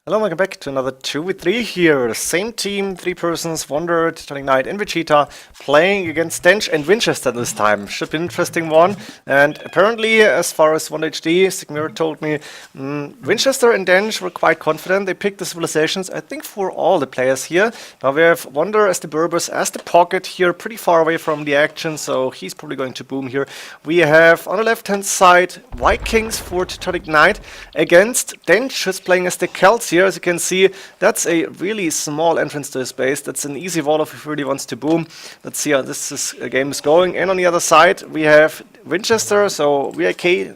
Hello, welcome back to another 2v3 here. Same team, 3 persons, Wanderer, Titanic Knight and Vegeta, playing against Dench and Winchester this time. Should be an interesting one. And apparently, as far as 1HD, Sigmir told me, Winchester and Dench were quite confident. They picked the civilizations, I think, for all the players here. Now we have Wanderer as the Berbers, as the pocket here, pretty far away from the action, so he's probably going to boom here. We have, on the left-hand side, Vikings for Titanic Knight against Dench, who's playing as the Celts here. As you can see, that's a really small entrance to his base. That's an easy wall if he really wants to boom. Let's see how this game is going. And on the other side, we have Winchester, so VIK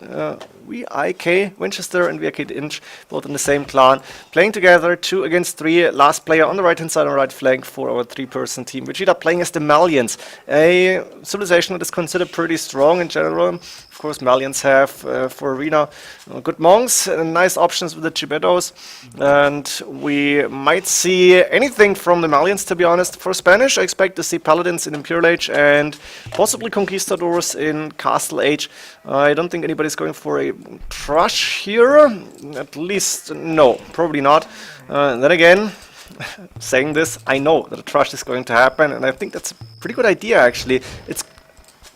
Winchester and VIK Inch, both in the same clan, playing together 2 against 3. Last player on the right hand side and right flank for our 3-person team. Vegeta playing as the Malians, a civilization that is considered pretty strong in general. Of course, Malians have for arena good monks and nice options with the Chibetos, and we might see anything from the Malians, to be honest. For Spanish, I expect to see Paladins in Imperial Age and possibly Conquistadors in Castle Age. I don't think anybody's going for a Trush here, at least no, probably not. Then again, saying this, I know that a Trush is going to happen, and I think that's a pretty good idea actually. It's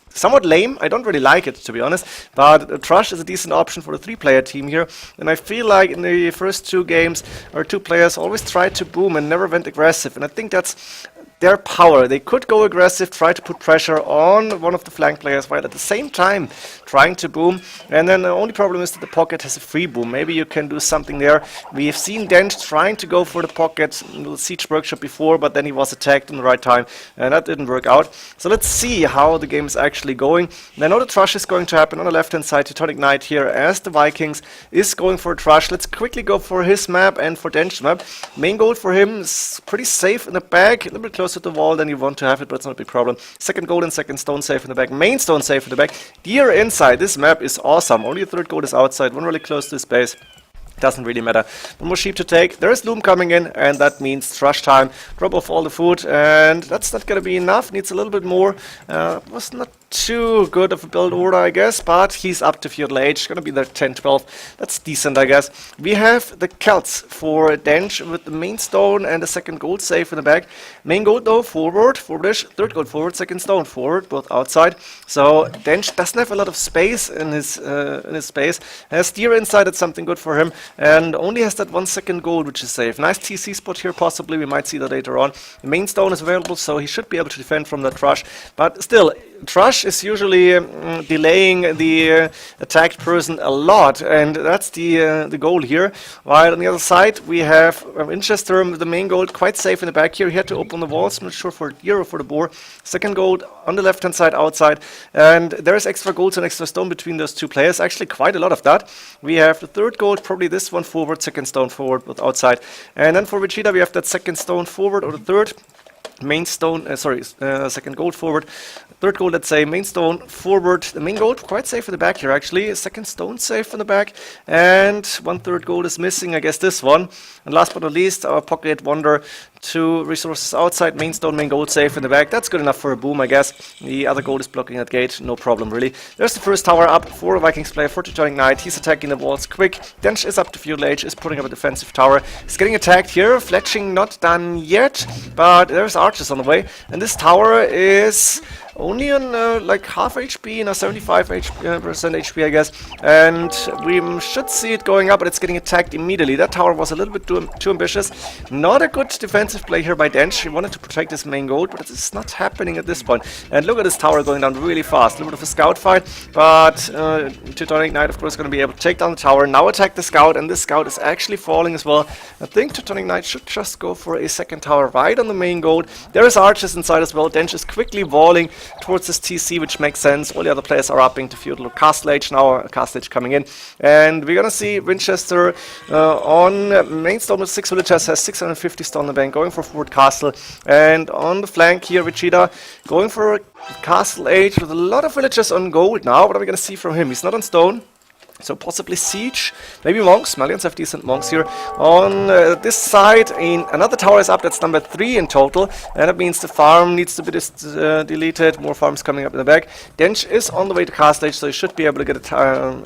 somewhat lame, I don't really like it, to be honest, but Trush is a decent option for the 3-player team here, and I feel like in the first 2 games, our 2 players always tried to boom and never went aggressive, and I think that's their power. They could go aggressive, try to put pressure on one of the flank players while at the same time trying to boom, and then the only problem is that the pocket has a free boom. Maybe you can do something there. We have seen Dent trying to go for the pocket in the Siege Workshop before, but then he was attacked in the right time, and that didn't work out. So let's see how the game is actually going. And I know the Trush is going to happen on the left-hand side. Teutonic Knight here as the Vikings is going for a Trush. Let's quickly go for his map and for Dent's map. Main goal for him is pretty safe in the back, a little bit closer to the wall than you want to have it, but it's not a big problem. Second gold and second stone safe in the back. Main stone safe in the back. Deer inside. This map is awesome. Only a third gold is outside. One really close to his base. Doesn't really matter. One more sheep to take. There is Loom coming in, and that means Trush time. Drop off all the food, and that's not going to be enough. Needs a little bit more. Was not too good of a build order, I guess, but he's up to feudal age. Going to be there 10-12. That's decent, I guess. We have the Celts for Dench with the main stone and the second gold safe in the back. Main gold though, forwardish. Third gold forward, second stone forward, both outside. So Dench doesn't have a lot of space in his space. Has Deer inside, that's something good for him. And only has that 1 second gold, which is safe. Nice TC spot here, possibly. We might see that later on. The main stone is available, so he should be able to defend from that Trush. But still, Trush is usually delaying the attacked person a lot, and that's the goal here. While on the other side, we have Winchester with the main gold quite safe in the back here. He had to open the walls. I'm not sure for Deer or for the Boar. Second gold on the left-hand side outside. And there is extra gold and extra stone between those 2 players. Actually, quite a lot of that. We have the third gold, probably this one forward, second stone forward, both outside. And then for Vegeta, we have that second stone forward, or the third. Main stone, second gold forward, third gold, let's say, main stone forward, the main gold quite safe in the back here actually, second stone safe in the back, and 1/3 gold is missing, I guess this one. And last but not least, our pocket Wanderer, 2 resources outside, main stone, main gold safe in the back. That's good enough for a boom, I guess. The other gold is blocking that gate, no problem really. There's the first tower up for a Vikings player, for Teutonic Knight. He's attacking the walls quick. Dench is up to feudal age, is putting up a defensive tower. He's getting attacked here, fletching not done yet, but there's archers on the way, and this tower is only on like half HP, 75% HP, I guess, and we should see it going up, but it's getting attacked immediately. That tower was a little bit too ambitious. Not a good defensive play here by Dench. He wanted to protect his main gold, but it's not happening at this point. And look at this tower going down really fast. A little bit of a scout fight, but Teutonic Knight, of course, is going to be able to take down the tower. Now attack the scout, and this scout is actually falling as well. I think Teutonic Knight should just go for a second tower right on the main gold. There is archers inside as well. Dench is quickly walling towards this TC, which makes sense. All the other players are upping to feudal Castle Age now. Castle Age coming in, and we're gonna see Winchester on main stone with 6 villagers, has 650 stone in the bank, going for forward castle, and on the flank here, Vegeta going for a Castle Age with a lot of villagers on gold now. What are we gonna see from him? He's not on stone. So possibly siege, maybe monks. Malians have decent monks here. On this side, another tower is up. That's number 3 in total, and that means the farm needs to be deleted. More farms coming up in the back. Dench is on the way to castle age, so he should be able to get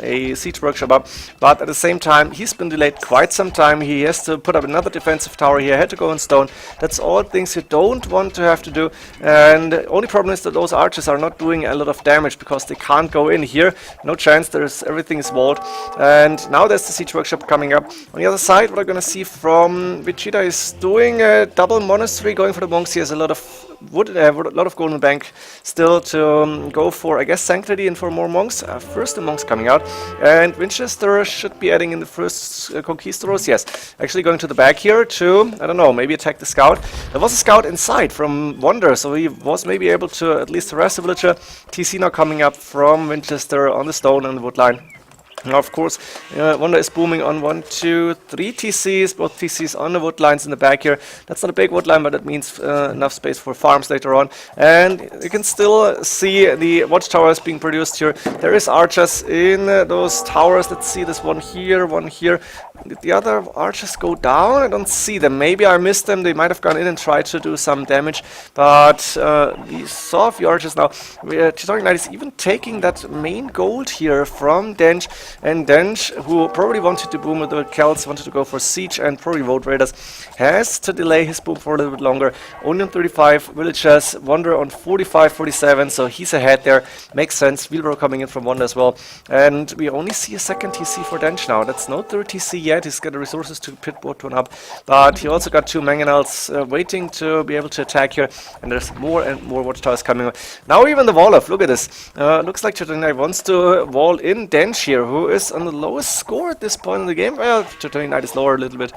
a siege workshop up. But at the same time, he's been delayed quite some time. He has to put up another defensive tower here. Had to go on stone. That's all things you don't want to have to do. And the only problem is that those archers are not doing a lot of damage because they can't go in here. No chance. Everything is walled. And now there's the siege workshop coming up. On the other side, what we're gonna see from Vegeta is doing a double monastery, going for the monks. He has a lot of wood, a lot of gold in the bank still to go for, I guess, sanctity and for more monks. First the monks coming out, and Winchester should be adding in the first conquistadors. Yes, actually going to the back here to, I don't know, maybe attack the scout. There was a scout inside from Wonder, so he was maybe able to at least harass the villager. TC now coming up from Winchester on the stone and the wood line. Now, of course, Wonder is booming on 1, 2, 3 TCs, both TCs on the wood lines in the back here. That's not a big wood line, but it means enough space for farms later on. And you can still see the watchtowers being produced here. There is archers in those towers. Let's see this one here, one here. Did the other archers go down? I don't see them. Maybe I missed them. They might have gone in and tried to do some damage. But we saw a few archers now. Teutonic Knight is even taking that main gold here from Dench. And Dench, who probably wanted to boom with the Celts, wanted to go for siege and probably vote raiders, has to delay his boom for a little bit longer. Only on 35 villagers, Wonder on 45, 47, so he's ahead there. Makes sense. Wheelbarrow coming in from Wonder as well. And we only see a second TC for Dench now. That's no third TC yet. He's got the resources to pit board one up, but he also got 2 mangonels waiting to be able to attack here. And there's more and more watchtowers coming. Now even the Wall of, look at this. Looks like Teutonic Knight wants to wall in Dench here, who is on the lowest score at this point in the game. Well, Teutonic Knight is lower a little bit,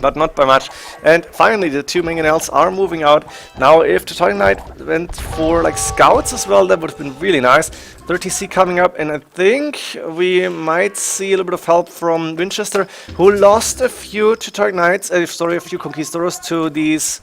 but not by much. And finally, the 2 mangonels are moving out. Now, if Teutonic Knight went for like scouts as well, that would have been really nice. 30C coming up, and I think we might see a little bit of help from Winchester, who lost a few Teutonic Knights, a few conquistadors to these.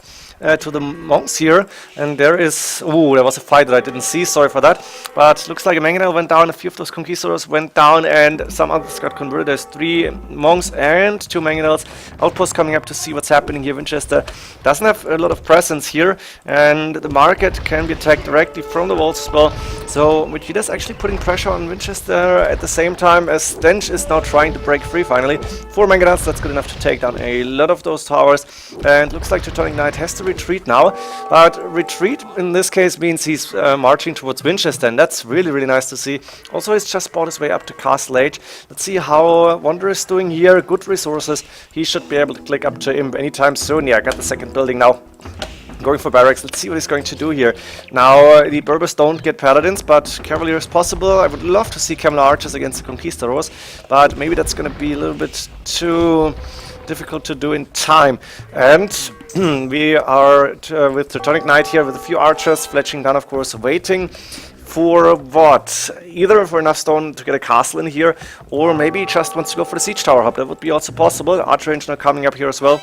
To the monks here, and there is, oh, there was a fight that I didn't see, sorry for that, but looks like a mangonel went down, a few of those conquistadors went down, and some others got converted. There's 3 monks and 2 mangonels. Outposts coming up to see what's happening here. Winchester doesn't have a lot of presence here, and the market can be attacked directly from the walls as well, so Vegeta's actually putting pressure on Winchester at the same time as Dench is now trying to break free finally. 4 mangonels, that's good enough to take down a lot of those towers, and looks like Teutonic Knight has to retreat now, but retreat in this case means he's marching towards Winchester, and that's really, really nice to see. Also, he's just bought his way up to Castle Age. Let's see how Wonder is doing here. Good resources. He should be able to click up to him anytime soon. Yeah, I got the second building now. Going for barracks. Let's see what he's going to do here. Now, the Berbers don't get paladins, but Cavalier is possible. I would love to see Camelot Archers against the Conquistadors, but maybe that's going to be a little bit too difficult to do in time. And we are with Teutonic Knight here with a few archers fletching down, of course, waiting for what? Either for enough stone to get a castle in here, or maybe he just wants to go for the siege tower hub. That would be also possible. Archer range now coming up here as well.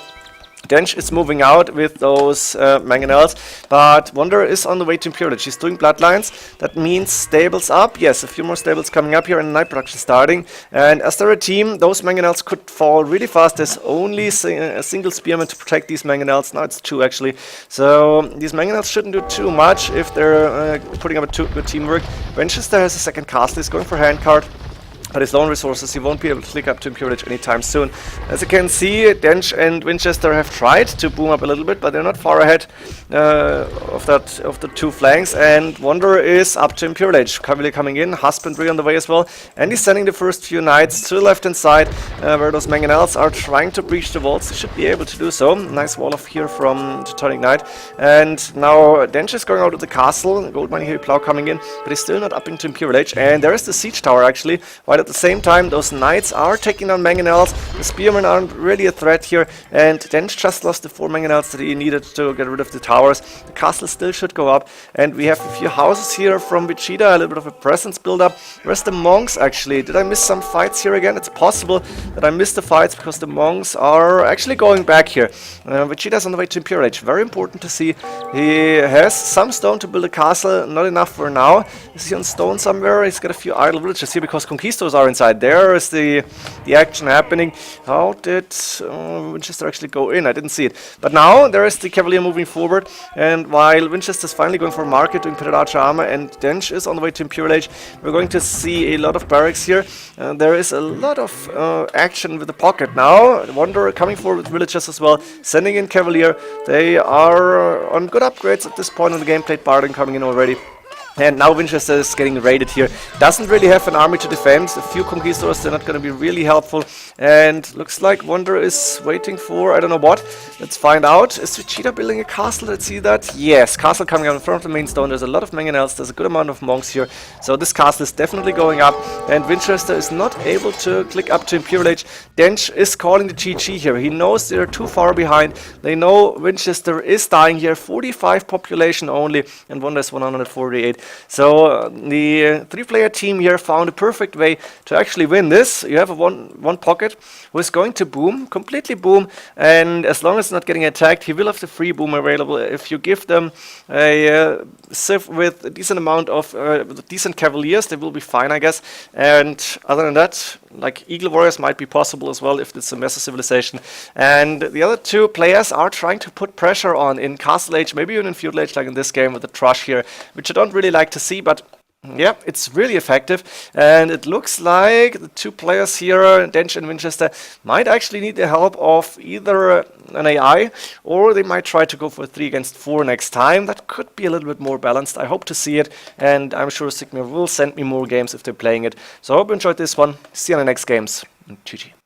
Dench is moving out with those mangonels, but Wonder is on the way to Imperial. She's doing bloodlines. That means stables up. Yes, a few more stables coming up here and night production starting. And as they're a team, those mangonels could fall really fast. There's only a single spearman to protect these mangonels. Now it's 2 actually. So these mangonels shouldn't do too much if they're putting up a good teamwork. Winchester has a second castle. He's going for handcart. But his lone resources, he won't be able to click up to Imperial Age anytime soon. As you can see, Dench and Winchester have tried to boom up a little bit, but they're not far ahead of the 2 flanks. And Wonder is up to Imperial Age. Cavalier coming in, Husbandry on the way as well. And he's sending the first few knights to the left-hand side, where those mangonels are trying to breach the walls. They should be able to do so. Nice wall off here from Teutonic Knight. And now Dench is going out of the castle. Goldmine here, Plow coming in, but he's still not upping to Imperial Age. And there is the siege tower actually. While at the same time, those knights are taking down mangonels. The spearmen aren't really a threat here, and Dench just lost the 4 mangonels that he needed to get rid of the towers. The castle still should go up, and we have a few houses here from Vegeta, a little bit of a presence build up. Where's the monks actually? Did I miss some fights here again? It's possible that I missed the fights because the monks are actually going back here. Vegeta's on the way to Imperial Age. Very important to see. He has some stone to build a castle, not enough for now. Is he on stone somewhere? He's got a few idle villages here because Conquistadors conquistadors are inside. There is the action happening. How did Winchester actually go in? I didn't see it. But now there is the Cavalier moving forward, and while Winchester is finally going for market, doing pitted archer armor, and Dench is on the way to Imperial Age, we're going to see a lot of barracks here. There is a lot of action with the pocket now. Wanderer coming forward with villagers as well, sending in Cavalier. They are on good upgrades at this point in the game. Played Barden coming in already. And now Winchester is getting raided here. Doesn't really have an army to defend. A few conquistadors, they're not going to be really helpful. And looks like Wanderer is waiting for, I don't know what. Let's find out. Is Vegeta building a castle? Let's see that. Yes, castle coming out in front of the main stone. There's a lot of mangonels. There's a good amount of monks here. So this castle is definitely going up. And Winchester is not able to click up to Imperial Age. Dench is calling the GG here. He knows they're too far behind. They know Winchester is dying here. 45 population only. And Wanderer is 148. So the three-player team here found a perfect way to actually win this. You have a one pocket who is going to boom, completely boom, and as long as it's not getting attacked, he will have the free boom available. If you give them a civ with a decent amount of decent cavaliers, they will be fine, I guess. And other than that, like Eagle Warriors might be possible as well if it's a massive civilization. And the other two players are trying to put pressure on in Castle Age, maybe even in Feudal Age, like in this game with the Trush here, which I don't really like to see, but yeah, it's really effective. And it looks like the two players here, Dench and Winchester, might actually need the help of either an AI, or they might try to go for 3 against 4 next time. That could be a little bit more balanced. I hope to see it, and I'm sure Sigma will send me more games if they're playing it. So I hope you enjoyed this one. See you in the next games. GG.